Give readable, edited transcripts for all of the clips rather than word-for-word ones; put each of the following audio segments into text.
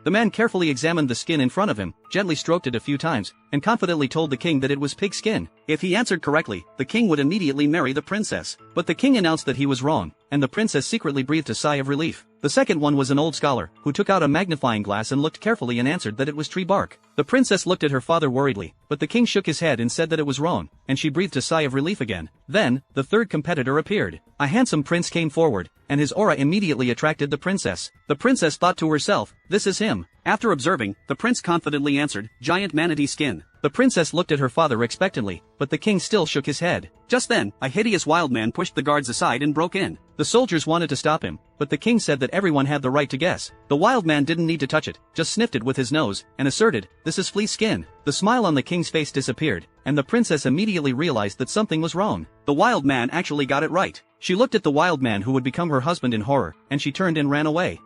The man carefully examined the skin in front of him, gently stroked it a few times, and confidently told the king that it was pig skin. If he answered correctly, the king would immediately marry the princess. But the king announced that he was wrong, and the princess secretly breathed a sigh of relief. The second one was an old scholar, who took out a magnifying glass and looked carefully and answered that it was tree bark. The princess looked at her father worriedly, but the king shook his head and said that it was wrong, and she breathed a sigh of relief again. Then, the third competitor appeared. A handsome prince came forward, and his aura immediately attracted the princess. The princess thought to herself, "This is him." After observing, the prince confidently answered, "Giant manatee skin." The princess looked at her father expectantly, but the king still shook his head. Just then, a hideous wild man pushed the guards aside and broke in. The soldiers wanted to stop him, but the king said that everyone had the right to guess. The wild man didn't need to touch it, just sniffed it with his nose, and asserted, "This is fleece skin." The smile on the king's face disappeared, and the princess immediately realized that something was wrong. The wild man actually got it right. She looked at the wild man who would become her husband in horror, and she turned and ran away.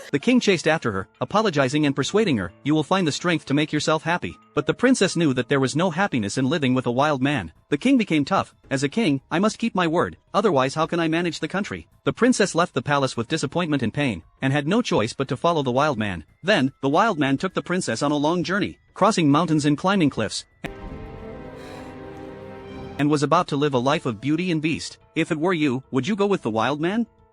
The king chased after her, apologizing and persuading her, "You will find the strength to make yourself happy." But the princess knew that there was no happiness in living with a wild man. The king became tough. "As a king, I must keep my word, otherwise how can I manage the country?" The princess left the palace with disappointment and pain, and had no choice but to follow the wild man. Then, the wild man took the princess on a long journey, crossing mountains and climbing cliffs, and was about to live a life of beauty and beast. If it were you, would you go with the wild man?